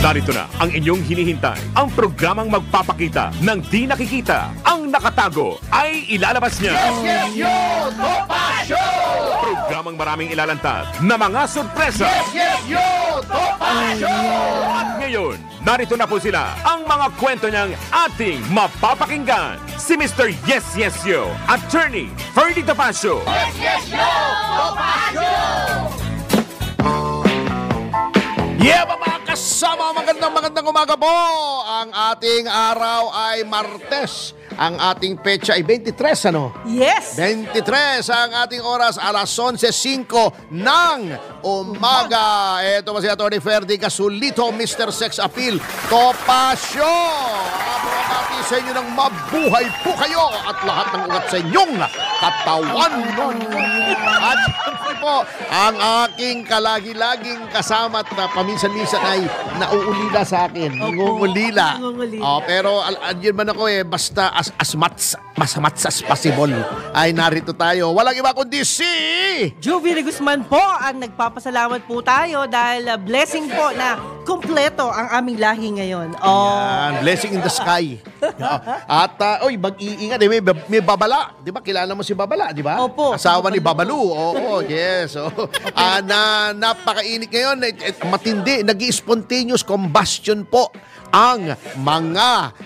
Narito na ang inyong hinihintay. Ang programang magpapakita ng di nakikita. Ang nakatago ay ilalabas niya. Yes, yo! Topa Show! Programang maraming ilalantad na mga sorpresa. Yes, yo! Topa Show! At ngayon, narito na po sila. Ang mga kwento niyang ating mapapakinggan. Si Mr. Yes, Yes, Yo, Attorney Ferdy Topacio. Yes, yo! Topa Show! Yeah, mga kasama, magandang umaga po. Ang ating araw ay Martes. Ang ating petsa ay 23, ano? Yes! 23 ang ating oras, alas 11:05 ng umaga. Ito po si Atty. Ferdy Casulito, Mr. Sex Appeal, Topacio. Abrakati sa inyo ng mabuhay po kayo at lahat ng ugat sa inyong katawan. At siyempre po, ang aking kalagi-laging kasama at paminsan-minsan ay nauulila sa akin. Nangungulila. Pero yun man ako basta as much as possible ay narito tayo. Walang iba kundi si Juvie Guzman po ang nagpapasalamat po tayo dahil blessing po na kumpleto ang aming lahi ngayon. Yan, blessing in the sky. At mag-iingat. May Babala. Di ba? Kilala mo si Babala, di ba? Opo. Asawa ni Babalu. Oo, yes. Napakainit ngayon. Matindi. Nag-spontaneous combustion po ang mga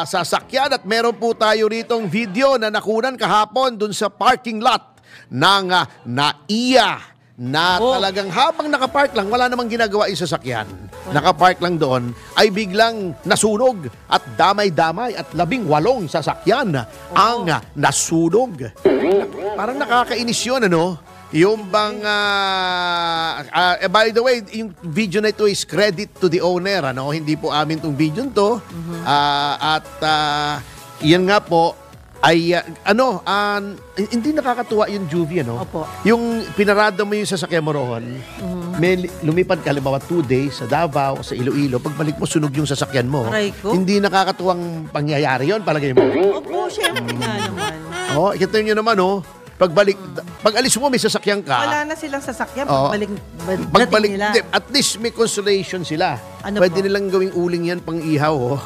sasakyan at meron po tayo ritong video na nakunan kahapon dun sa parking lot ng NAIA na talagang habang nakapark lang, wala namang ginagawa yung sasakyan. Nakapark lang doon, ay biglang nasunog at damay-damay at 18 sasakyan ang nasunog. Parang nakakainis yun, ano? Yung bang, by the way, yung video na ito is credit to the owner, ano? Hindi po amin tong video to. Yan nga po, ay, hindi nakakatuwa yung Juvie, ano? Opo. Yung pinarada mo yung sasakyan mo roon, may lumipad ka, halimbawa 2 days sa Davao, sa Iloilo, pagbalik mo, sunog yung sasakyan mo. Aray ko. Hindi nakakatuwang pangyayari yon palagay mo. Opo, syempre nga naman. Kita nyo naman, pag alis mo, may sasakyan ka. Wala na silang sasakyan Pagbalik nila. at least may consolation sila. Ano Pwede po? nilang gawing uling yan pang ihaw.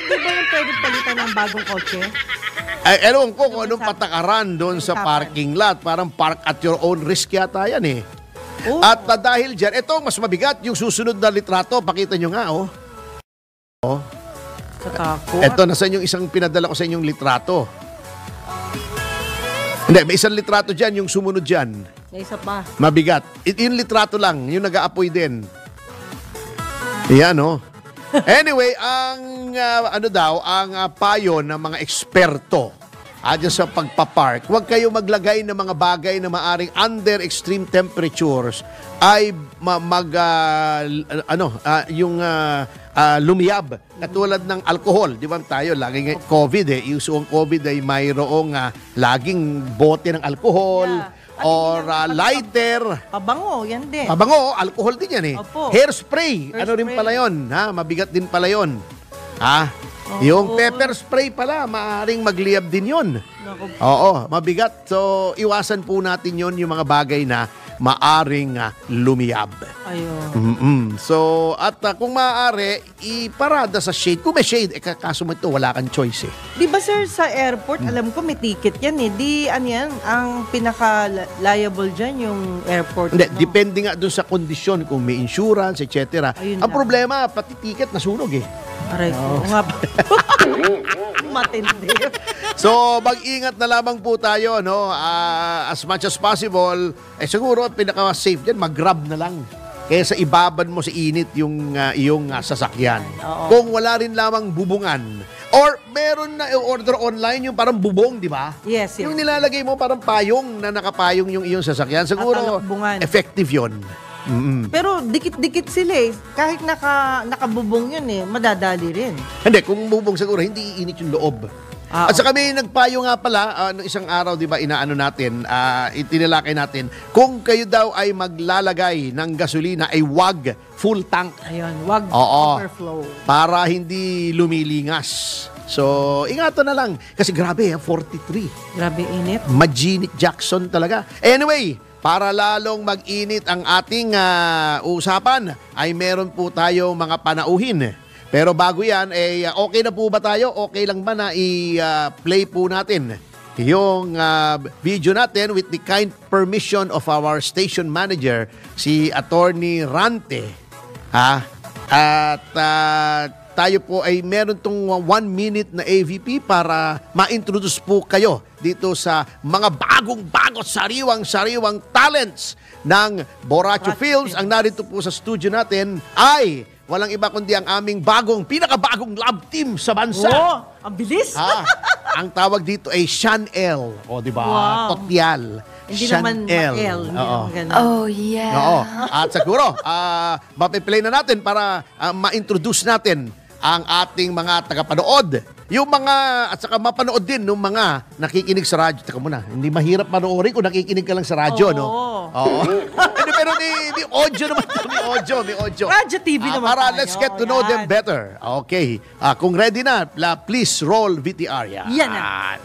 Hindi ba yung pwede palitan ng bagong kotse? Ay, ewan ko kung anong patakaran doon sa parking lot. Parang park at your own risk yata yan eh. Oh. At dahil dyan, ito mas mabigat yung susunod na litrato. Pakita nyo nga, Katakot. Ito, nasa yung isang pinadala ko sa inyong litrato. Hindi, may isang litrato dyan, yung sumunod dyan. May isa pa. Mabigat. Yung litrato lang, yung nag-aapoy din. Yan, Anyway, ang payo ng mga eksperto dyan sa pagpapark, huwag kayo maglagay ng mga bagay na maaring under extreme temperatures ay lumiyab. Katulad ng alcohol. Di ba tayo, laging COVID Yung suong COVID ay mayroong laging bote ng alcohol. Yeah. Or lighter. Pabango, yan din. Pabango, alcohol din yan eh. Opo. Hairspray. Ano rin pala yun? Mabigat din pala yun. Yung pepper spray pala, maaaring magliyab din yun. Naku. Oo, mabigat. So, iwasan po natin yun, yung mga bagay na maaring lumiyab. Ayun. So, at kung maaari, iparada sa shade. Kung may shade, kaso mo ito, wala kang choice eh. Di ba sir, sa airport, alam ko may ticket yan eh. Di, yan, ang pinaka-liable dyan, yung airport. Hindi, depende nga dun sa kondisyon, kung may insurance, etc. Ayun Ang lang. problema, pati ticket nasunog eh. Aray ko. Oo nga ba? Matindi. So, mag-ingat na lamang po tayo, as much as possible. Siguro, pinaka-safe dyan, mag-grab na lang. Kaysa ibaban mo sa init yung iyong sasakyan. Oo. Kung wala rin lamang bubungan. Or meron na order online yung parang bubong, di ba? Yes. Yung nilalagay mo parang payong na nakapayong yung iyong sasakyan. Siguro, talakbungan. effective yun. Pero dikit-dikit sila eh. Kahit nakabubong yun eh, madadali rin. Hindi, kung bubong siguro, hindi iinit yung loob. At saka may nagpayo nga pala, nung isang araw, di ba, itinalakay natin, kung kayo daw ay maglalagay ng gasolina, ay wag full tank. Ayun, wag Oo. overflow. Para hindi lumilingas. So, ingatan na lang. Kasi grabe, 43. Grabe init. Janet Jackson talaga. Anyway, para lalong mag-init ang ating usapan, ay meron po tayong mga panauhin. Pero bago yan, okay na po ba tayo? Okay lang ba na i-play po natin yung video natin with the kind permission of our station manager, si Attorney Rante. At tayo po ay meron tong 1 minute na AVP para ma-introduce po kayo dito sa mga bagong-bago, sariwang talents ng Borracho Films. Ang narito po sa studio natin ay walang iba kundi ang aming pinakabagong love team sa bansa. Oh, ang bilis! Ang tawag dito ay Shanel. O, di ba? Wow. Totyal. Hindi naman ma-L. Oh, yeah. Oo. At siguro, mapiplay na natin para ma-introduce natin ang ating mga tagapanood. Yung mga, at saka mapanood din ng mga nakikinig sa radyo. Teka muna, hindi mahirap panoorin kung nakikinig ka lang sa radyo, no? Oo. Pero may audio naman. May audio. Radyo TV naman para tayo. let's get to know them better. Okay. Kung ready na, please roll VTR. Yan na.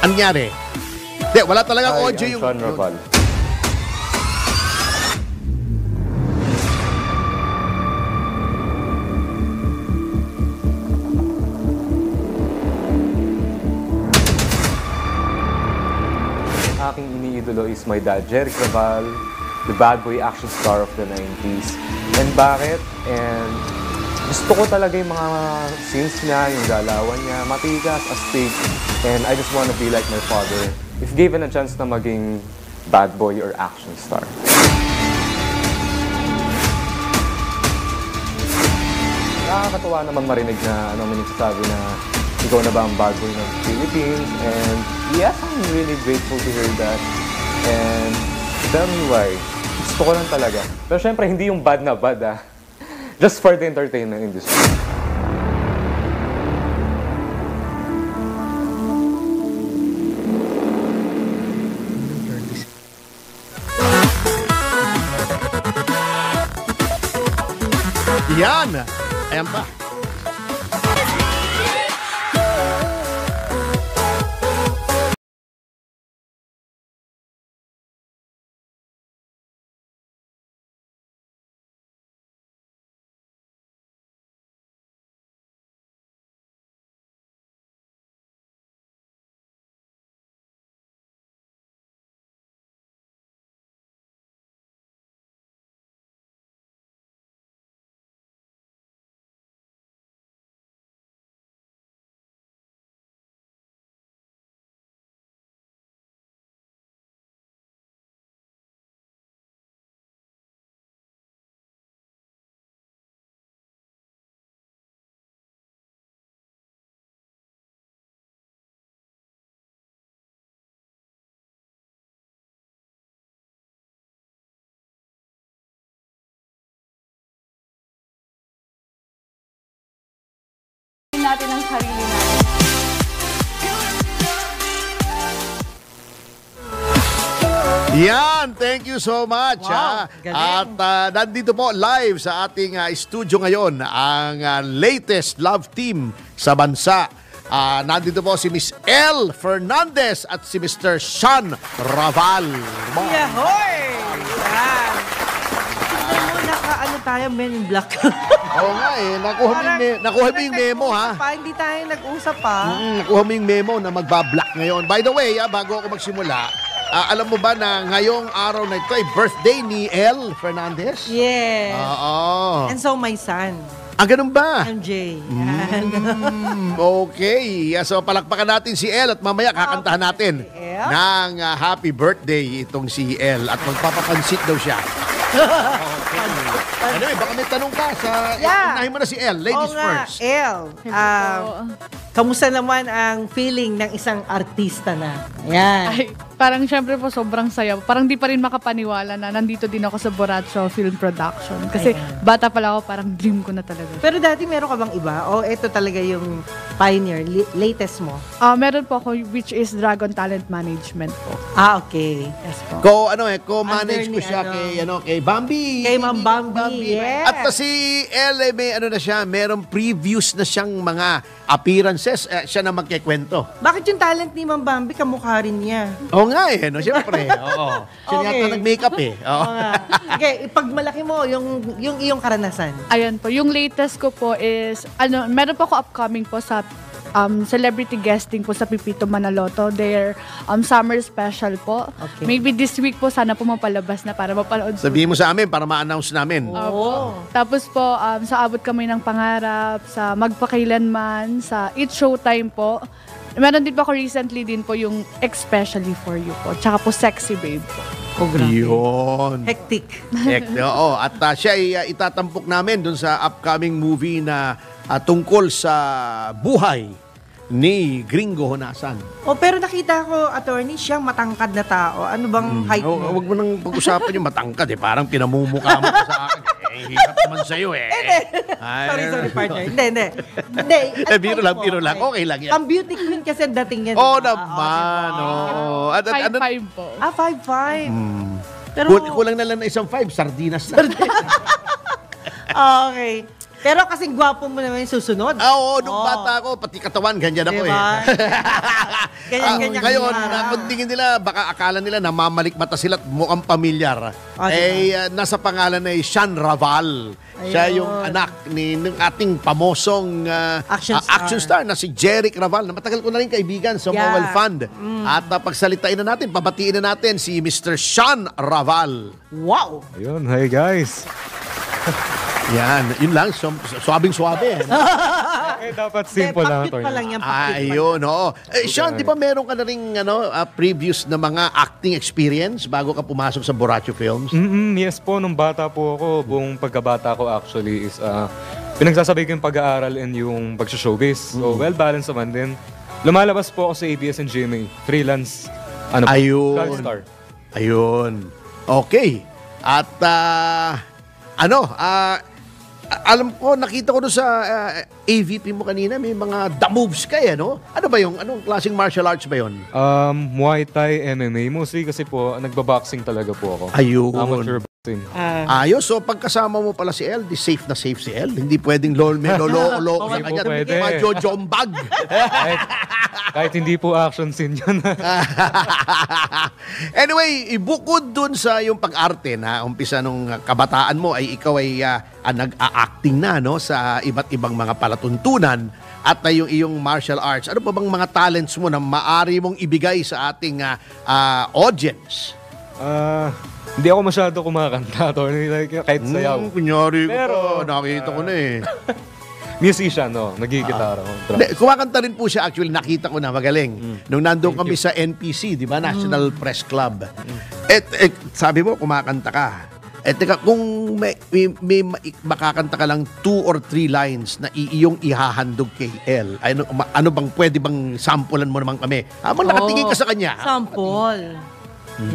Ang nangyari? Wala talagang audio yung... Sean Raval. Aking iniidolo is my dad, Jeric Raval, the bad boy action star of the 90s. And bakit? And gusto ko talaga yung mga scenes niya, yung galawan niya, matigas, astig. And I just want to be like my father if given a chance na maging bad boy or action star. Nakakatuwa namang marinig na may nagsasabi na ikaw na ba ang bad boy ng Philippines? And yes, I'm really grateful to hear that. And tell me why. Gusto ko lang talaga. Pero syempre, hindi yung bad na bad Just for the entertainment industry. Yan! Ayan pa. Natin ang sarili natin. Yan, thank you so much. Wow, galing. At nandito po live sa ating studio ngayon ang latest love team sa bansa. Nandito po si Miss Elle Fernandez at si Mr. Sean Raval. Yahoy! Yan. Tignan mo, naka-ano tayo, Men in Black. Oo nga nakuha mo yung memo Hindi tayo nag-usap pa. Nakuha mo yung memo na magbablock ngayon. By the way, bago ako magsimula, alam mo ba na ngayong araw na ito ay birthday ni Elle Fernandez? Yes. Oo. And so my son, Ganun ba? MJ. Okay. So palakpakan natin si Elle at mamaya kakantahan natin ng happy birthday itong si Elle at magpapapansit daw siya. Anyway, baka may tanong ka unahin mo na si Elle. Ladies first. Elle, kamusta naman ang feeling ng isang artista na? Ayan. parang syempre po sobrang saya. Parang di pa rin makapaniwala na nandito din ako sa Boraccho Film Production. Kasi bata pala ako, parang dream ko na talaga. Pero dati meron ka bang iba? O ito talaga yung pioneer, latest mo? Meron po ako which is Dragon Talent Management po. Okay. Yes po. Co-manage ko Under ni siya kay Bambi. Kay Ma'am Bambi, yes. At si Elle, may merong previews na siyang mga appearances. Siya na magkikwento. Bakit yung talent ni Ma'am Bambi, kamukha rin niya? Oo nga no, siyempre. Oo. Siya Okay. yata nag-makeup Oo. Oo nga. Okay, ipagmalaki mo yung iyong karanasan. Ayan po. Yung latest ko po is, meron po ako upcoming po sa celebrity guesting po sa Pipito Manaloto. Their summer special po. Okay. Maybe this week po, sana po mapalabas na para mapanood. Sabihin mo sa amin para ma-announce namin. Opo. Tapos po, sa Abot Kamay ng Pangarap, sa Magpakailanman, sa It's Showtime po. Meron din po ako recently din po yung Especially For You po. Tsaka po Sexy Babe po. Yun. Hectic. Oo. At siya ay itatampok namin dun sa upcoming movie na tungkol sa buhay ni Gringo Honasan. Pero nakita ko, attorney, siyang matangkad na tao. Ano bang height mo? Huwag mo nang pag-usapan yung matangkad Parang pinamumukha mo pa sa akin. Hirap naman sa'yo Sorry, partner. Hindi. Biro lang. Okay lang yan. Ang beauty queen kasi ang dating yan. Oo naman. At 5'5" po. 5'5". Pero, kulang na lang na isang 5. Sardinas na. okay. Pero kasing gwapo mo naman yung susunod. Oo, nung bata ako, pati katawan, ganyan ako Diba? Ganyan. Ngayon, kung tingin nila, baka akala nila namamalikmata sila at mukhang pamilyar. Diba? Nasa pangalan ay Sean Raval. Siya yung anak ng ating pamosong action star na si Jeric Raval, na matagal ko na rin kaibigan sa Mobile Fund. At pagsalitain na natin, pabatiin na natin si Mr. Sean Raval. Wow! Ayun, hi guys. Yan, yun lang, suwabing-suwabe. Dapat simple lang, Pakit pa lang yan. Ayun, oo. Sean, di ba meron ka na rin previous na mga acting experience bago ka pumasok sa Boraccho Films? Yes po, nung bata po ako, buong pagkabata ko actually is pinagsasabay ko yung pag-aaral and yung pag-showbiz. So, well-balanced naman din. Lumalabas po ako sa ABS-CBN, freelance, Ayun. star. Ayun. Okay. At, alam ko, nakita ko doon sa AVP mo kanina, may mga the moves ka no? Ano ba yung, anong klaseng martial arts ba yun? Muay Thai, MMA, mostly kasi po, nagbaboxing talaga po ako. Ayun. Amateur boxing. Ayos, so pagkasama mo pala si El, safe na safe si El. Hindi pwedeng lolo-lolo sa Hindi kanya. po pwede. Majojombag. Kahit hindi po action scene yun. Anyway, bukod dun sa yung pag-arte na umpisa nung kabataan mo, ay ikaw ay nag-a-acting na sa iba't ibang mga palatuntunan at yung iyong martial arts. Ano pa bang mga talents mo na maari mong ibigay sa ating audience? Hindi ako masyado kumakanta, Tony. Like, kahit sayaw. Kunyari ko Pero, pa, nakita ko na Musician, nagigitara ko. Kumakanta rin po siya, actually, nakita ko na, magaling. Nung nandun kami sa NPC, di ba? National Press Club. Sabi mo, kumakanta ka. Teka, kung may makakanta ka lang 2 or 3 lines na iyong ihahandog kay El, ano bang pwede bang sampulan mo naman kami? Habang nakatingin ka sa kanya. Sample.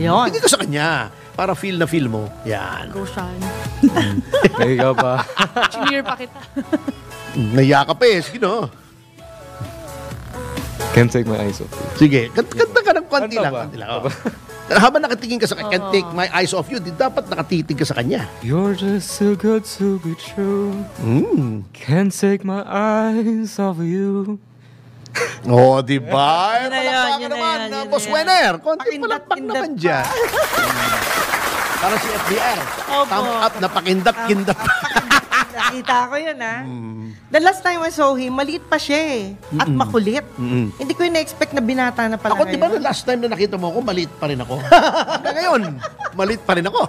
Yun. Tingin ka sa kanya. Para feel na feel mo. Yan. Go, Sean. Nahiga pa. Cheer pa kita. Naiya ka pa sige no? Can't take my eyes off you. Sige, kanta ka ng konti Kanta lang. ba? Konti lang. Habang nakatingin ka sa kanya, can't take my eyes off you, dapat nakatitig ka sa kanya. You're just so good to be true. Can't take my eyes off you. Oh, di ba? Yun na Palakpakan yun, naman, yun na yun, Boss yun na Wenner. yan. Konti palakpak Pakindat-kindat naman dyan. Para si FDR. Opo. Thumb up na pakindat-kindat. Nakita ko yun, The last time I saw him, maliit pa siya at makulit. Hindi ko yung na-expect na binata na pala Ako, di ba, ngayon. last time na nakita mo ako, maliit pa rin ako. Ngayon, maliit pa rin ako.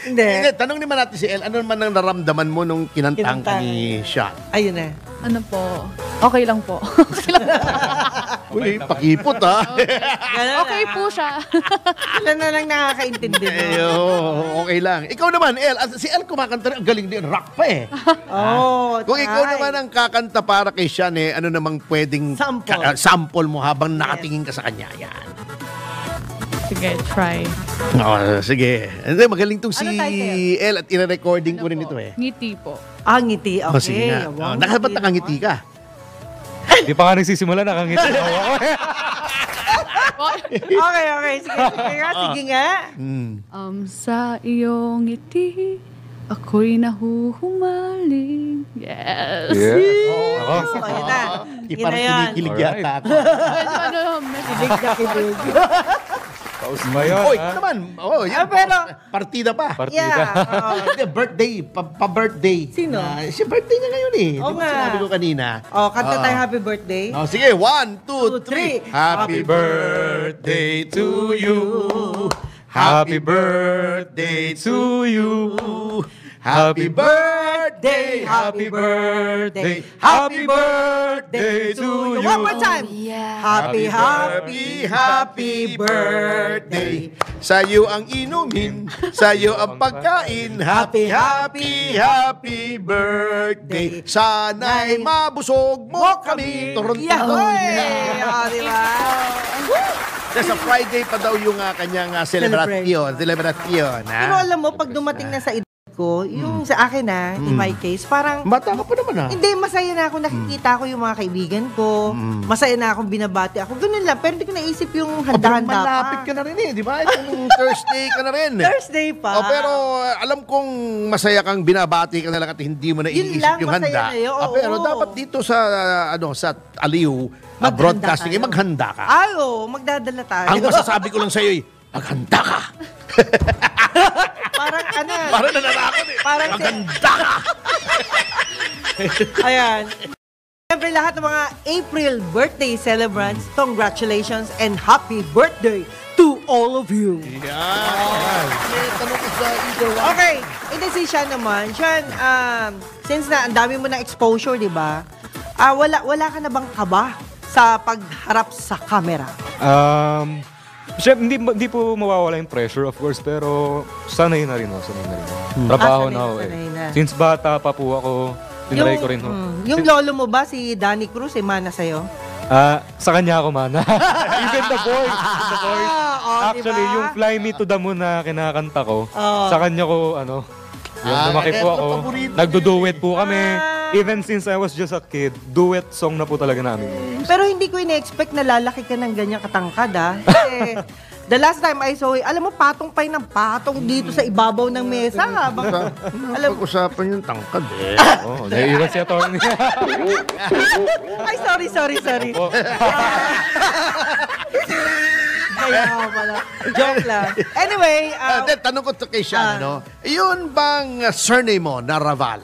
Hindi. Tanong naman natin si El, ano naman ang naramdaman mo nung kinantang ka ni Sean? Ayun na. Ano po? Okay lang po. Uy, pakipot Okay po siya. Sila na lang nakakaintindi mo. Okay lang. Ikaw naman, El, si El kumakanta rin, ang galing din, rock pa Kung ikaw naman ang kakanta para kay Sean, ano namang pwedeng Sample. sample mo habang nakatingin ka sa kanya. Yan. Sige, try. Sige. Hindi, magaling tong si Ano title? El at ina-recording ko rin ito eh. Ngiti po. Ngiti. Okay. Sige nga. Wow, Nakabat nakangiti ka. Di pa nga nagsisimula, nakangiti ako. Okay. Sige nga. Sa iyong ngiti, ako'y nahuhumaling. Yes. Yeah. Ako. Yun na. Yun na yun. Kinikilig yata ako. Kilig na kilig. Paus ba yun? Oy, ha? naman. Oh, yan. Pero, Partida pa. Partida. yeah. Hindi, birthday. Pa-birthday. Sino? Siya birthday niya ngayon eh. Oo Di ba nga. sinabi ko kanina? Kanta tayo happy birthday. Sige, 1, 2, 3. Happy birthday to you. Happy birthday to you. Happy birthday, happy birthday, happy birthday to you. One more time. Happy birthday. Sa'yo ang inumin, sa'yo ang pagkain. Happy birthday. Sana'y mabusog mo kami. Yahoy! Diba? Sa Friday pa daw yung kanyang celebration. Pero alam mo, pag dumating na sa edad ko, yung sa akin in my case, parang Bata ka pa naman hindi, masaya na ako nakikita ko yung mga kaibigan ko. Masaya na akong binabati ako. Ganun lang. Pero hindi ko naisip yung handa-handa pa. Malapit ka na rin di ba? Itong Thursday ka na rin. Thursday pa. Pero alam kong masaya kang binabati ka na lang at hindi mo na Yun iisip lang, yung masaya handa. na yun. Oo. Pero dapat dito sa sa Aliw, broadcasting, tayo. maghanda ka. Magdadala tayo. Ang masasabi ko lang sa'yo maghanda ka. Parang Parang nananakot Parang maghanda ka. Ayan. Siyempre lahat ng mga April birthday celebrants, congratulations and happy birthday to all of you. Yan. Tanong ko sa either one. Okay, ito si Sean naman. Sean, since na ang dami mo ng exposure, di ba? Wala ka na bang kaba sa pagharap sa camera? Siyempre, hindi po mawawala yung pressure, of course, pero sanay na rin ako. Trabaho sanay na ako na. Since bata pa po ako, tinry ko rin. Yung lolo mo ba, si Danny Cruz, mana sa'yo? Sa kanya ako mana. Even the voice. Actually, diba? yung Fly Me to the Moon na kinakanta ko, sa kanya ko, yung lumaki po ako, nagdo-duet po kami. Even since I was just a kid, duet song na po talaga namin. Pero hindi ko ina-expect na lalaki ka ng ganyang katangkad, Kasi the last time I saw it, alam mo, patong pa ng patong dito sa ibabaw ng mesa. Pag-usapan yung tangkad Oo, naiiwan si attorney. Ay, sorry. Kaya pala. Joke lang. Anyway, tanong ko to kay Sean, yun bang surname mo na Raval?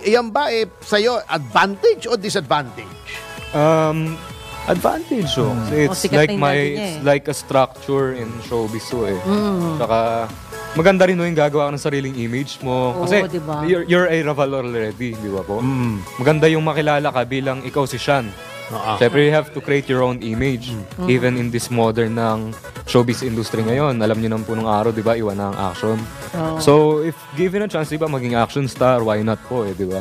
Yan ba sa'yo advantage o disadvantage? Advantage, It's sikat like na yung daddy niya, it's like a structure in showbiz, Saka, maganda rin yung gagawa ka ng sariling image mo. Kasi, diba? you're a Raval already, di ba po? Maganda yung makilala ka bilang ikaw si Sean. Siyempre, you have to create your own image. Even in this modern ng showbiz industry ngayon. Alam niyo naman po nung araw, di ba, iwan na ang action. So, if given a chance, di ba, maging action star, why not po, di ba?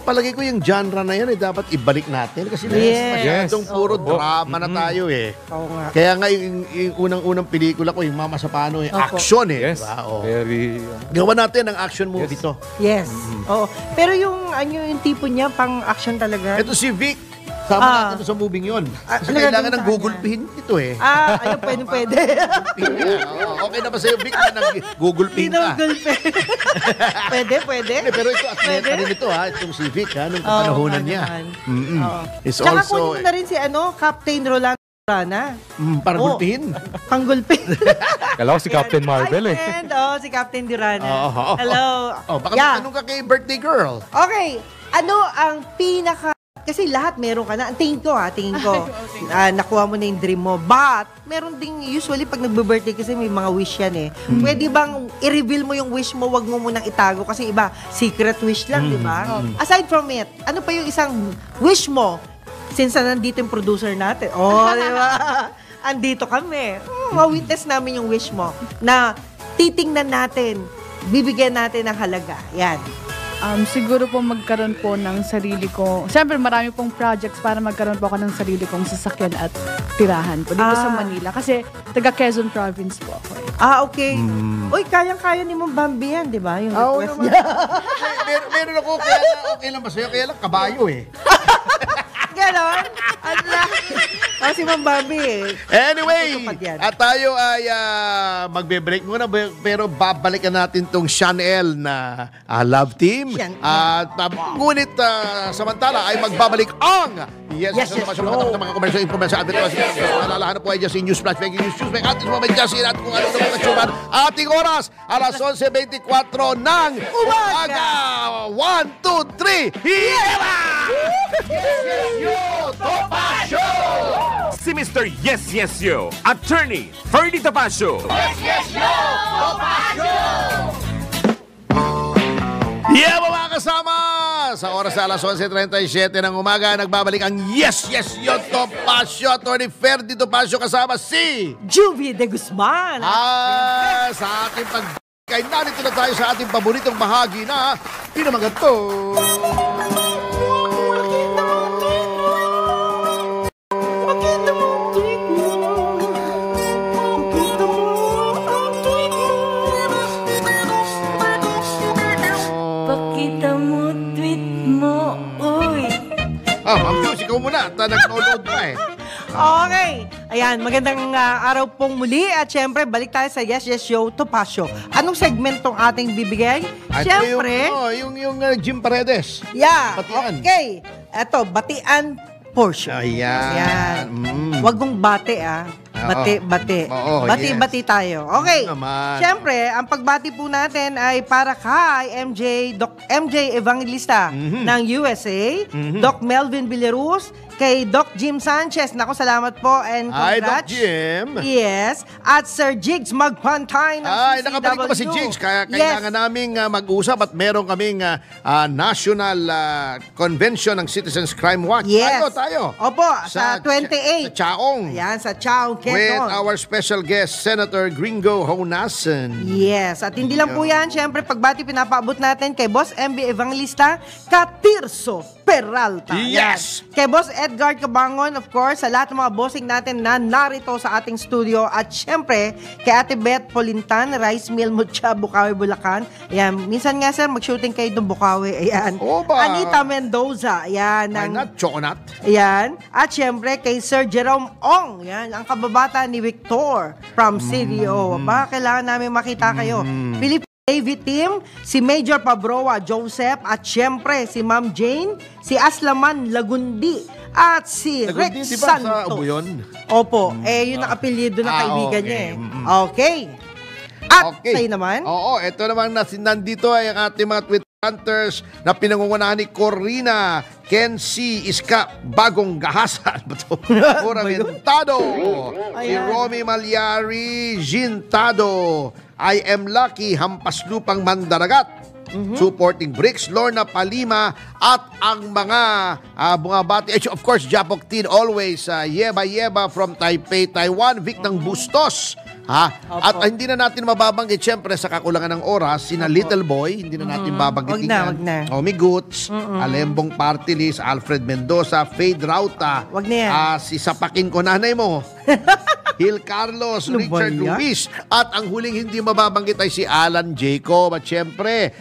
Palagay ko yung genre na yan dapat ibalik natin kasi masyadong puro drama na tayo Oo nga. Kaya nga yung unang-unang pelikula ko, yung Mama sa Pano, action Yes, diba? very... Gawa natin ang action movie to. Yes. Oo. Pero yung tipo niya, pang action talaga. Ito si Vic, sama natin sa movie yun. Kasi ano kailangan gagawin ng sa Google kanya? Pin ito Ayun, pwede. Okay na ba sa'yo, Vic, na nag-Google Pin ka? Google Pay. pwede. Pero ito, atleta rin ito itong si Vic, nung panahonan niya. It's Tsaka also, kunin mo na rin si Captain Rolando Rana. para gulpihin. Panggulpin. Kala ko si Captain Marvel, Hi, friend. Si Captain Durana. Oo. Hello. Baka tanong ka kay birthday girl. Okay. Ano ang kasi lahat meron ka na. Tingin ko, nakuha mo na yung dream mo. But, meron ding, usually pag nagbe-birthday kasi may mga wish yan Pwede bang i-reveal mo yung wish mo, wag mo munang itago? Kasi iba, secret wish lang, di ba? Aside from it, ano pa yung isang wish mo? Since nandito yung producer natin. Di ba? Andito kami. Ma-witness namin yung wish mo na titingnan natin, bibigyan natin ng halaga. Yan. Siguro po magkaroon po ng sarili ko. Siyempre, marami pong projects para magkaroon po ako ng sarili kong sasakyan at tirahan po dito sa Manila. Kasi taga Quezon Province po ako. Okay. Uy, kayang-kaya ni Mong Bambi yan, di ba? Yung request naman. niya. Meron ako, kaya okay lang ba sa'yo? Kaya lang kabayo eh. Ganon? Si Mong Bambi eh. Anyway, at tayo ay magbe-break muna pero babalikan natin tong Chanel na love team. At ngunit samantala ay magbabalik ang Yes, ng mga komersyal information at nalalahan po ay just in Newsflash, Making News, Newsflash, ating mga medyasin at kung ano naman katsuman. Ating oras, alas 11:24 ng umaga. 1, 2, 3, Hiera! Topacio! Si Mr. Yes, Yes, Yo, Attorney Ferdy Topacio. Yes, Yes, Yo! Topacio! Yeah, mga kasama! Sa oras alas 11:37 ng umaga, nagbabalik ang Yes, Yes, Yo, Topacio. Attorney Ferdy Topacio kasama si Juvie de Guzman. Sa ating pagkay, narito na tayo sa ating paboritong bahagi na pinamaganto. Ma'am Jus, ikaw muna. Nag-download pa eh. Okay. Ayan, magandang araw pong muli. At syempre, balik tayo sa Yes, Yes, Yo, Topacio. Anong segmentong ating bibigay? Syempre, yung Jim Paredes. Yeah, Batian. okay. Eto, batian portion. Ayan. Huwag mong bate, Bati. Oo, Bati tayo. Okay. Naman. Siyempre, ang pagbati po natin ay para kay Doc MJ Evangelista ng USA, Doc Melvin Villaruz, kay Doc Jim Sanchez. Naku, salamat po and Hi, congrats. Doc Jim. Yes. At Sir Jigs Magpantay ng CCW. Nakabalik pa ba si Jigs? Kaya kailangan naming mag-usap at meron kaming national convention ng Citizens Crime Watch. Yes. Tayo. Opo, sa 28. Sa Chaong. Ayan, sa Chaong, Quezon. With our special guest, Senator Gringo Honasan. Yes. At hindi lang po yan. Siyempre, pagbati pinapaabot natin kay Boss MB Evangelista, Katirso Peralta. Yes. Yan. Kay Boss Edgar Cabangon, of course, sa lahat ng mga bossing natin na narito sa ating studio. At siyempre, kay Ate Beth Polintan, Rice Mill Mucha, Bukawi, Bulacan. Ayan. Minsan nga, sir, mag-shooting kayo doon, Bukawi. Ayan. Oba. Anita Mendoza. Ayan. Why not? Choconat. Ayan. At siyempre, kay Sir Jerome Ong. Ayan. Ang kababata ni Victor from CDO. Baka kailangan namin makita kayo. Philip David Tim, si Major Pabroa Joseph, at siyempre si Ma'am Jane, si Aslaman Lagundi, at si Lagundi, Rex diba Santos. sa Ubo yun? Opo. Yun ang apelyido ng kaibigan niya eh. Okay. At sa'yo naman? Oo, ito naman nandito ay ang ating mga Twitter hunters na pinangungunahan ni Corina Kensi Iska Bagong Gahasan. Uramentado. Si Romy Malyari Gintado. I am lucky, Hampas Lupang Mandaragat. Supporting Bricks, Lorna Palima, at ang mga bumabati. Of course, Japok Teen always. Yeba from Taipei, Taiwan. Vic ng Bustos. At hindi na natin mababanggit, syempre, sa kakulangan ng oras, sina Little Boy, hindi na natin babanggitin yan. Wag na. Omi Goots, Alembong Party List, Alfred Mendoza, Fade Rauta. Wag na yan. Si Sapakin ko nanay mo. Hil Carlos, Richard Luis, at ang huling hindi mababanggit ay si Alan Jacob. At syempre,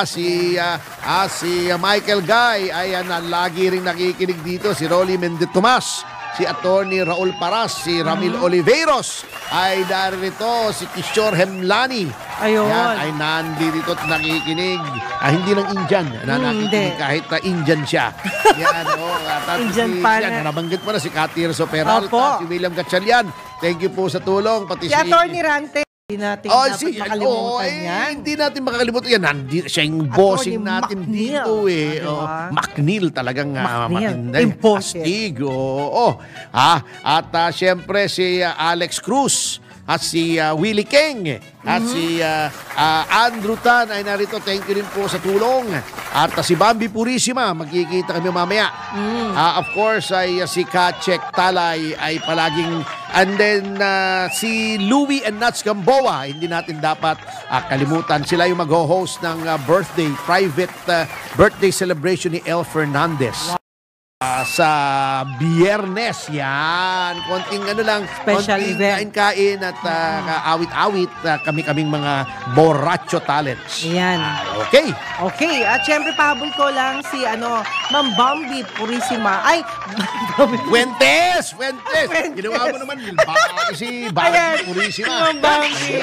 si Michael Guy ay lagi ring nakikinig dito, si Rolly Mendez Tomas, si Attorney Raul Paras, si Ramil Oliveros, ay narito si Kishore Hemlani. Ayun. Yan, ay nandito at nakikinig. Hindi lang Indian. Nakikinig kahit Indian siya. Yan, Indian pa na. Nabanggit mo na si Katirso Peralta, si William Gatchalian. Thank you po sa tulong. Pati si Attorney Rante. Hindi natin makalimutan yan. Hindi natin makalimutan yan. Siya yung bossing natin McNeil. dito eh. Diba? McNeil talagang matindi. Impossible. Astig. At syempre si Alex Cruz. at si Willie King at si Andrew Tan ay narito. Thank you rin po sa tulong. At si Bambi Purisima, magkikita kami mamaya. Of course, ay si Kachek Talay ay palaging, and then si Louie and Nuts Gamboa, hindi natin dapat kalimutan. Sila yung mag-host ng private birthday celebration ni El Fernandez. Sa Biyernes, yan. Konting Special konting event. kain-kain at awit-awit, kami-kaming mga borracho talents. Yan. Okay. Okay, at syempre pahabol ko lang si Ma'am Bambi Purisima. Ay, Fuentes! Ginawa mo naman, si Bambi Purisima. Ma'am Bambi.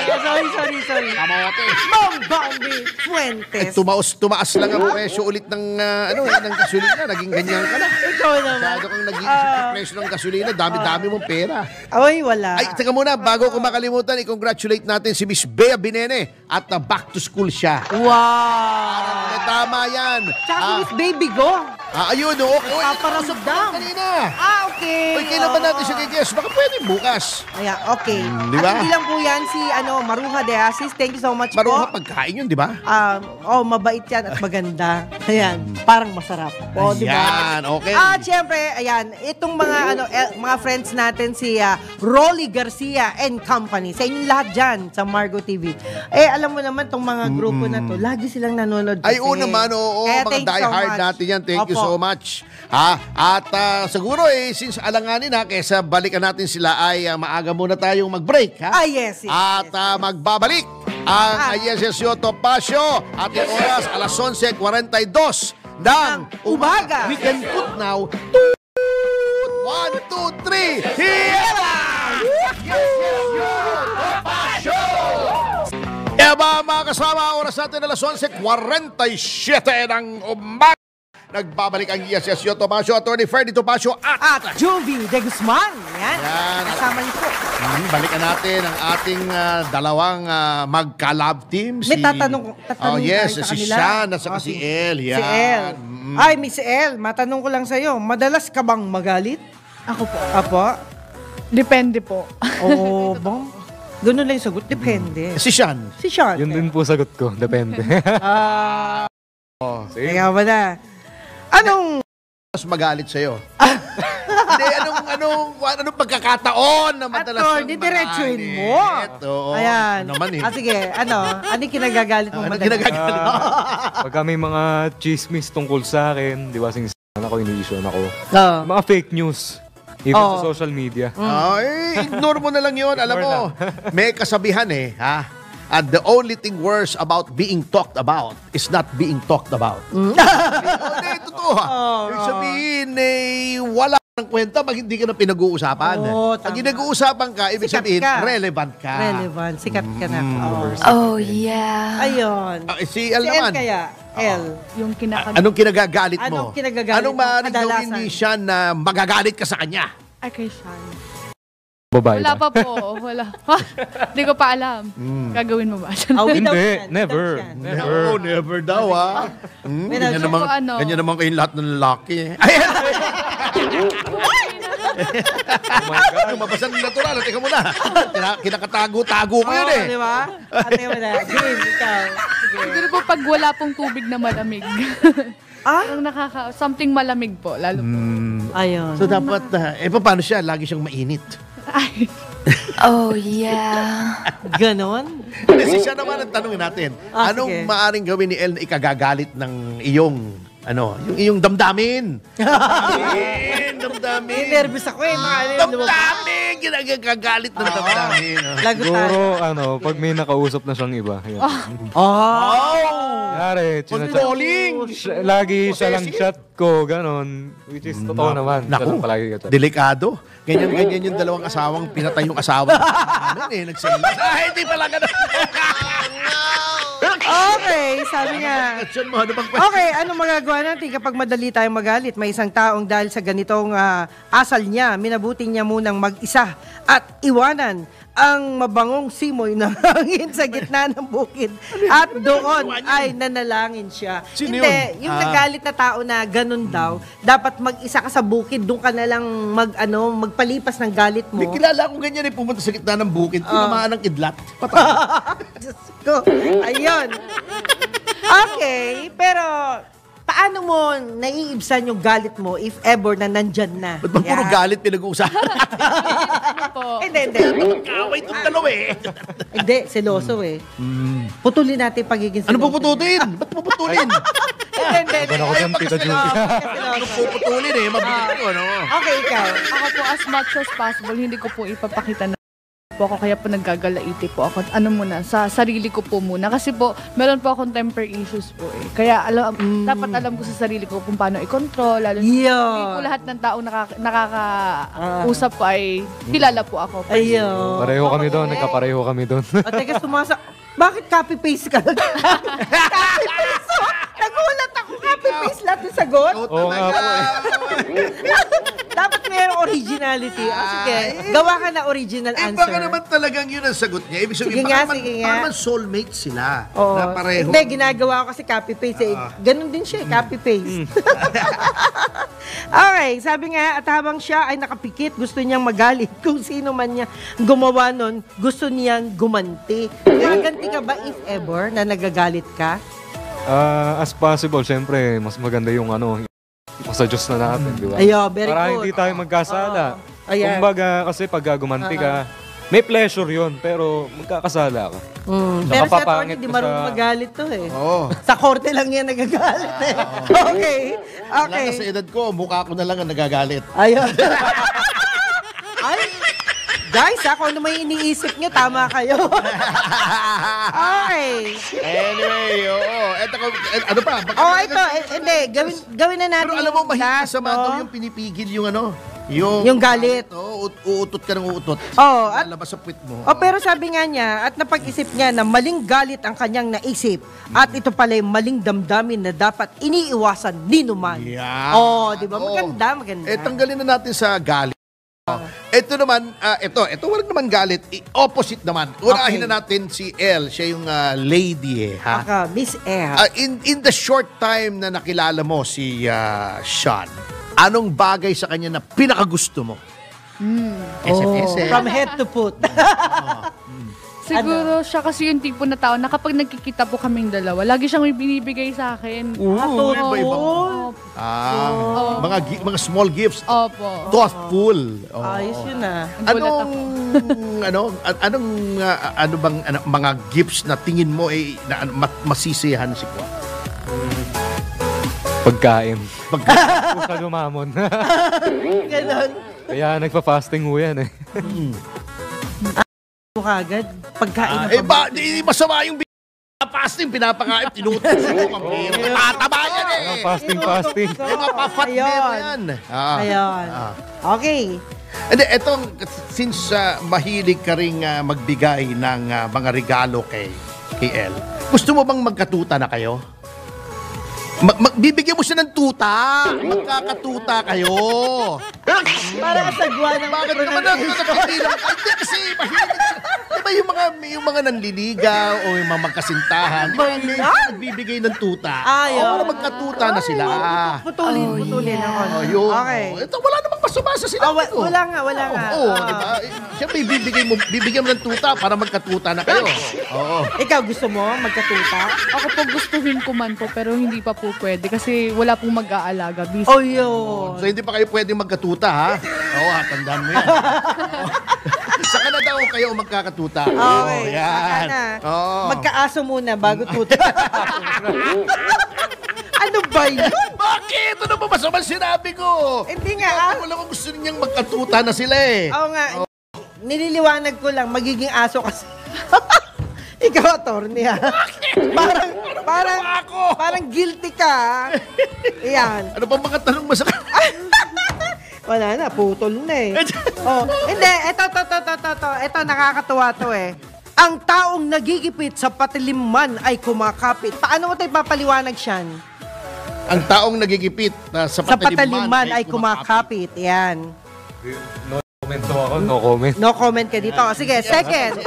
Sorry. Kamote. Ma'am Bambi Fuentes. Tumaas lang ang presyo ulit ng gasolina. Naging ganyan ka na. Ikaw naman. Masyado kang nag-iisip sa presyo ng gasolina. Dami-dami mong pera. Ay, wala. Ay, teka muna, bago ko makalimutan, i-congratulate natin si Miss Bea Binene at back to school siya. Wow. Tama yan. Tsaka si Miss Baby Go. Ayun, okay. Paparamdam. Kanina. Okay. Uy, kailan ba natin siya gigess? Baka pwede bukas. Ayan, okay. Di ba? At hindi lang po yan si Maruha de Asis. Thank you so much Maruha po. pagkain yun, di ba? Mabait yan at maganda. Ayan, parang masarap. O, di ba? Ayan, okay. At syempre, ayan, itong mga mga friends natin si Rolly Garcia and Company. Sa inyong lahat dyan sa Margo TV. Alam mo naman tong mga grupo na to, lagi silang nanonood kasi. Ay, oo naman, oo. Kaya Mga thank you so die-hard much. natin yan. Thank you Opo. so much. At siguro, since alanganin kaysa balikan natin sila ay maaga muna tayong mag-break. Ha? Yes. At magbabalik ang Yesesyo Topacio at yung oras alas 11:42 ng umaga. We can put now 1, 2, 3 Hiera! Yesesyo Topacio! Mga kasama, oras natin alas 11:47 ng umaga. Nagbabalik ang Yesesyo Topacio, Attorney Ferdy Topacio At Juvie de Guzman. Yan. Kasama niyo po. Balikan natin ang ating dalawang magka-love teams. May tatanong yes, tayo sa si kanila. Sean at saka si El. Yan. Si El. Ay, Miss El, matanong ko lang sa'yo, madalas ka bang magalit? Ako po. Apo? Depende po. Oo, bang? Ganun lang yung sagot, depende. Si Sean. Si Sean. Yun din po sagot ko. Depende. Kaya ba na? Anong Mas magalit sa'yo. Hindi, anong pagkakataon na madalas kang Attorney, diretsuhin mo. Oo. Ayan. Naman Sige, anong kinagagalit mo Anong madalas? ginagalit? Pagka may mga chismis tungkol sa akin, di ba, ako, ini-issue ako. Oo. Mga fake news. Even sa social media. Ay, ignore mo na lang yun. Alam mo, may kasabihan At the only thing worse about being talked about is not being talked about. Hindi, totoo Ibig sabihin, wala ng kwenta pag hindi ka na pinag-uusapan. Pag nag-uusapan ka, ibig Sikat sabihin, ka. relevant ka. Relevant. Sikat ka na. Oh, yeah. Ayun. Si El Si El naman. kaya. El. Yung Anong kinagagalit mo? Anong kinagagalit Anong mo maaaring gawin kadalasan? ni Sean na magagalit ka sa kanya? Ay, kay Sean. Babae Wala ba? pa po. Wala. Hindi ko pa alam. Gagawin mo ba? Without Hindi, yan, never. without yan. Never. No, never daw ganyan So, naman, ano? ganyan naman kayong lahat ng lalaki. Ayan! Oh my God. Lumabas ang natural. Teka muna. Kinakatago-tago ko yun Di ba? Ate mo na. Game, ikaw. Sige. Siguro po pag wala pong tubig na malamig. Yung something malamig po. Lalo po. Ayun. So dapat, paano siya? Lagi siyang mainit. Ay. Oh, yeah. Ganon? Kasi siya naman ang tanongin natin. Anong sige. maaring gawin ni El na ikagagalit ng iyong, yung iyong damdamin? Damdamin. Nervous ako Damdamin! Ginagagalit ng damdamin. Lagot Siguro, pag may nakausap na siyang iba. Yun. Yari, Controlling! Lagi siya lang chat ko, ganon. Which is totoo naman. Naku, Ganun palagi ka chat. delikado. Ganyan-ganyan yung dalawang asawang pinatay yung asawa. Amin nagsalas. Hindi pala ganun. Okay, sabi niya. Question mo, ano bang question? Okay, anong magagawa natin kapag madali tayong magalit? May isang taong dahil sa ganitong asal niya, minabuti niya munang mag-isa at iwanan ang mabangong simoy ng hangin sa gitna ng bukid at doon ay nanalangin siya. Sino Hindi, yun? yung nagalit na tao na ganun daw, dapat mag-isa ka sa bukid, doon ka na lang magpalipas ng galit mo. May kilala akong ganyan pumunta sa gitna ng bukid, tinamaan ng kidlat. Patay. Diyos ko. Ayun. Okay, pero paano mo naiibsan yung galit mo if ever na nandyan na? Ba't ba puro galit pinag-uusapan? Ano po? Hindi. Kaway itong dalawa Hindi, seloso eh. Putulin natin pagiging seloso. Ano puputulin? Ba't puputulin? Hindi. Ako dyan, Tita Judy. Ano puputulin Mabigat ko, ano? Okay, ikaw. Ako po, as much as possible, hindi ko po ipapakita na po ako, kaya po naggagalaiti po ako. Ano muna, sa sarili ko po muna. Kasi po, meron po akong temper issues po eh. Kaya dapat alam ko sa sarili ko kung paano i-control. Lalo hindi po lahat ng tao nakakausap po ay kilala po ako. Ayun. Pareho kami doon, nagkapareho kami doon. O, teka, bakit copy-paste ka? Copy-paste? Nagulat ako. Copy-paste lahat ng sagot? Oo nga po eh. Dapat mayroong originality. Sige, gawa ka na original answer. Baka naman talagang yun ang sagot niya. Ibig sabihin, Sige nga. baka naman soulmate sila. Oo. Na pareho. Hindi, ginagawa ko kasi copy-paste. Ganun din siya, copy-paste. Okay, sabi nga, at habang siya ay nakapikit, gusto niyang magalit. Kung sino man niya gumawa nun, gusto niyang gumanti. Gaganti ka ba if ever na nagagalit ka? As possible, syempre, mas maganda yung sa Diyos na natin, di ba? Ayo, very Para good. hindi tayo magkasala. Ayan. Kumbaga, kasi pag gumanti ka, may pleasure yun, pero magkakasala ka. Pero sa Nakapapangit attorney, di ka marunong sa- magalit to eh. Oo. Sa korte lang yan nagagalit eh. Okay. Wala na sa edad ko, mukha ko na lang ang nagagalit. Ayun. Ay, guys, ako ano may iniisip nyo, tama kayo. Okay. Anyway, oo. Ano pa? Baka Oh, talaga- ito, hindi, gawin na natin Pero alam mo, mahigit last, sa no? yung pinipigil yung Yung galit. Oo, uutot ka ng uutot. Oh, at Lalabas sa puwit mo. oh, pero sabi nga niya, at napag-isip niya na maling galit ang kanyang naisip at ito pala yung maling damdamin na dapat iniiwasan ni Numan. Yeah. Oh, di ba? Oo. Maganda. Tanggalin na natin sa galit. Ito naman, ito wala naman galit. Opposite naman. Unahin Okay. na natin si Elle. Siya yung lady ha? Aka, Miss Air. In the short time na nakilala mo si Sean, anong bagay sa kanya na pinakagusto mo? SMS. From head to foot. Siguro siya kasi yung tipo na tao na kapag nagkikita po kaming dalawa, lagi siyang may binibigay sa akin. Iba-iba. Oo. Mga small gifts. Opo. Thoughtful. Oh. Ayos yun ah. Ano bang mga gifts na tingin mo na masisiyahan si Kwa? Pagkain. Pusa lumamon. Ganon. Kaya nagpa-fasting ho yan eh. Mo kagad. Pagkain na Di masama yung fasting, pinapakain, tinutusin mo. Tataba yan Mga fasting. Mga pa-fat yan. Ayun. Okay. Hindi, since mahilig ka rin magbigay ng mga regalo kay Elle, gusto mo bang magkatuta na kayo? Bibigyan mo siya ng tuta. Magkakatuta kayo. Para kasagwa ng Bakit naman hindi lang? Hindi kasi mahilig siya. Diba yung mga nanliligaw o yung mga magkasintahan, nagbibigay ng tuta. Para magkatuta na sila. Putulin ako. Yun. Okay. Ito, wala namang pasumasa sila. Wala nga. Oo, diba? Siyempre, bibigyan mo ng tuta para magkatuta na kayo. Oo. Ikaw gusto mo magkatuta? Ako po gustuhin ko man po, pero hindi pa po pwede kasi wala pong mag-aalaga. Busy. Oh, yun. So, hindi pa kayo pwedeng magkatuta, ha? Oo, tandaan mo yan. Sa Canada o kayo magkakatuta. Okay. Yan. Sana. Oo. Magkaaso muna bago tuta. Ano ba yun? Bakit? Ano ba masama sinabi ko? Hindi nga. Wala ko gusto niyang magkatuta na sila eh. Oo nga. Nililiwanag ko lang, magiging aso kasi. Ikaw, attorney, ha? Parang guilty ka. Iyan. Ano ba mga tanong mo sa Wala na, putol na eh. Hindi, ito, nakakatuwa to eh. Ang taong nagigipit sa patiliman ay kumakapit. Paano mo tayo papaliwanag siyan? Ang taong nagigipit sa Sa patiliman ay kumakapit. Yan. Comment to ako, no comment. No comment ka dito. O, sige, second.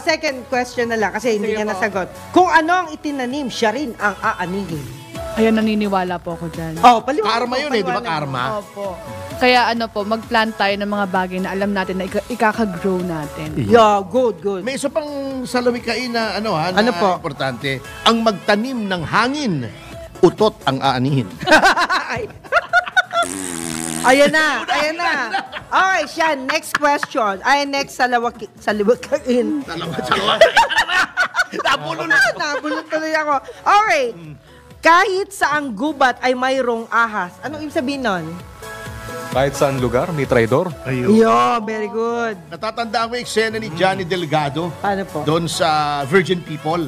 Second question na lang kasi hindi niya nasagot. Kung ano ang itinanim, siya rin ang aanihin. Ayan, naniniwala po ako dyan. Paliwanag Karma mo, yun di ba? paliwanag mo. Karma. Opo. Kaya mag-plan tayo ng mga bagay na alam natin na ikaka-grow natin. Yeah, good. May isa pang salawikain na Ano na po? importante. Ang magtanim ng hangin, utot ang aanihin. Ayan na. Okay, siya. Next question. Next salawikain. Nabulot tuloy ako. Okay. Kahit saang gubat ay mayroong ahas. Anong ibig sabihin nun? Kahit saan lugar, may traidor. Yo, very good. Natatandaan ko yung eksena ni Johnny Delgado. Paano po? Doon sa Virgin People.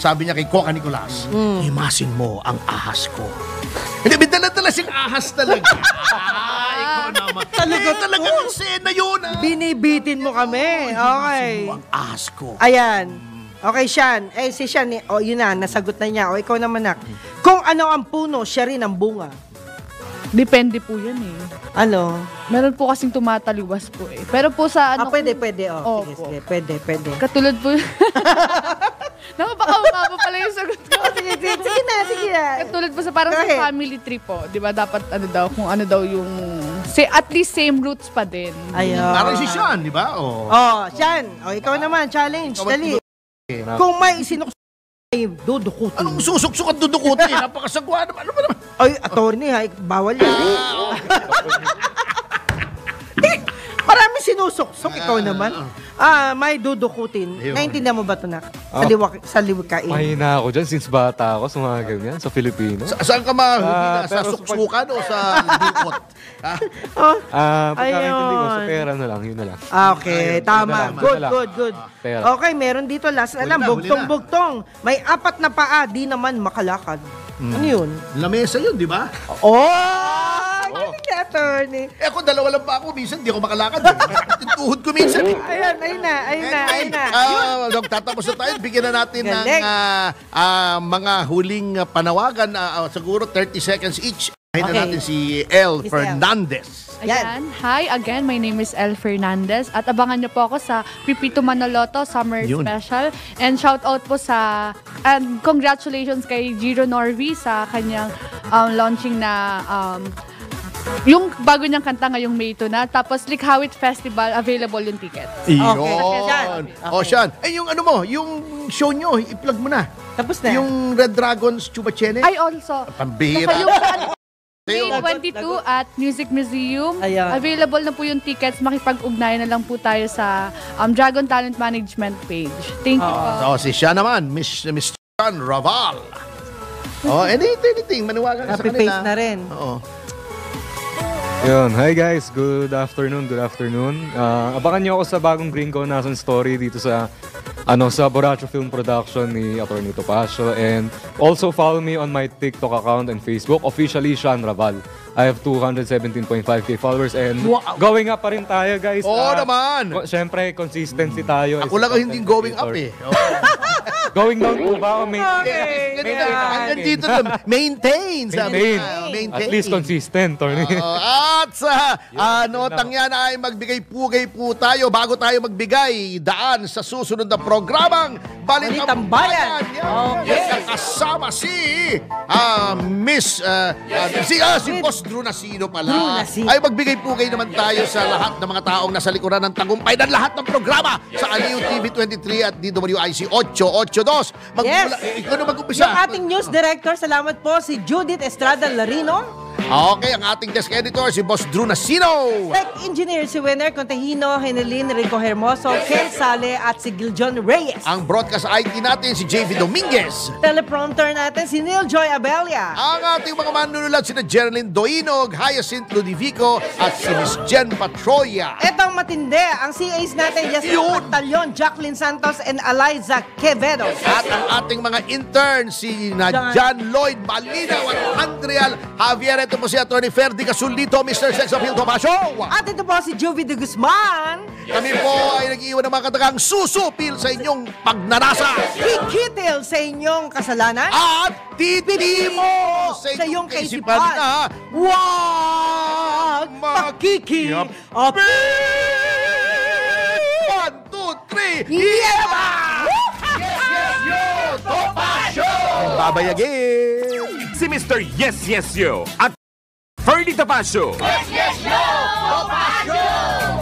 Sabi niya kay Coca Nicolas, himasin mo ang ahas ko. Hindi, may dala-dala siyang ahas talaga. Ikaw naman. Talaga ang eksena yun. Binibitin mo kami. Okay. Himasin mo ang ahas ko. Ayan. Okay, Sean. Si Sean, yun na, nasagot na niya. Ikaw naman, nak. Kung ano ang puno, siya rin ang bunga. Depende po yan eh. Ano? Meron po kasing tumataliwas po eh. Pero po sa Pwede. Opo. Sige. Pwede. Katulad po. Naku, baka umaba pala yung sagot ko. Sige na. Katulad po sa parang sa family tree po. Di ba dapat kung ano daw yung... at least same roots pa din. Ayun. Parang si Sean, di ba? Sean. Ikaw naman, challenge. Dali. Kung may isinukso ay dudukutin. Anong susuk-suk at dudukutin? Napakasagwa naman. Ano ba naman? Ay, attorney ha, bawal yan. Marami sinusuksok, ikaw naman. May dudukutin. Naintindihan mo ba ito, nak? Sa liwikain. Mahina ako dyan since bata ako sa mga ganyan, sa Filipino. Saan ka mahina? Sa pero suksukan o sa dukot? Pagkakaintindi ko, sa pera na lang, yun na lang. Okay, tama. Good. Pera. Okay, meron dito last na lang. Bugtong-bugtong. May 4 na paa, di naman makalakad. Ano yun? Lamesa yun, di ba? Galing ka, attorney. Ako, 2 lang pa ako. Minsan, di ako makalakad. Yung tuhod ko minsan. Ayun na. Tatapos na tayo. Bigyan na natin ng Galing. mga huling panawagan. Siguro 30 seconds each. Kahit na natin si El Miss El. Fernandez. Ayan. Hi again, my name is El Fernandez at abangan niyo po ako sa Pipito Manoloto Summer Yun. Special and shout out po and congratulations kay Giro Norvi sa kanyang launching na yung bago niyang kanta ngayong May 2 na. Tapos Likhawit Festival, available yung tickets. Iyon. Sean. Yung yung show nyo, i-plug mo na. Tapos na. Yung Red Dragons Chubachene. Ay, also. Pambira. Saka yung May 22 at Music Museum. Ayan. Available na po yung tickets. Makipag-ugnayan na lang po tayo sa Dragon Talent Management page. Thank you po. Si Sean naman, Miss Sean Raval. Anything. Maniwagan ka sa kanila. Copy-paste na rin. Oo. Yun. Hi guys, good afternoon. Abangan niyo ako sa bagong Green Conason story dito sa Borracho Film Production ni Atty. Topacio, and also follow me on my TikTok account and Facebook, officially Sean Raval. I have 217.5k followers and going up pa rin tayo, guys. Naman. Siyempre, consistency tayo. Ako lang ang hindi going up eh. Going down po ba ako? Hanggang dito lang. Maintain. At least consistent, Tony. At sa notang yan ay magbigay-pugay po tayo bago tayo magbigay daan sa susunod na programang Balitang Bayan. Kasama si si Boss Drew Nasino pala. Ay magbigay-pugay naman tayo sa lahat ng mga taong nasa likuran ng tagumpay ng lahat ng programa sa Aliw TV 23 at DWIC 882. Ikaw na mag-umpisa. Yung ating news director, salamat po, si Judith Estrada Larino. Okay, ang ating desk editor, si Boss Drew Nasino. Tech engineer, si Winner Contehino, Henelin Rico Hermoso, Ken Sale, at si Giljon Reyes. Ang broadcast IT natin, si JV Dominguez. Teleprompter natin, si Neil Joy Abelia. Ang ating mga manunulat, si Jerilyn Doinog, Hyacinth Ludivico, at si Miss Jen Patroya. Etong matindi, ang CAs natin, Yasmin Batalyon, Jacqueline Santos, and Eliza Quevedo. At ang ating mga interns, si John Lloyd Malinaw at Andreal Javier. Ito po si Atty. Ferdy Casulito, Mr. Sex Appeal Tomasio. At ito po si Juvie de Guzman. Kami po ay nag-iwan ng mga katagang susupil sa inyong pagnanasa. Kikitil sa inyong kasalanan. At titimo sa inyong kaisipan na Wag Pakiki! Yup. One, two, three! Yeba! Babayagin! Si Mr. Yes Yes Yo at Ferdy Topacio. Yes, yo! Topacio!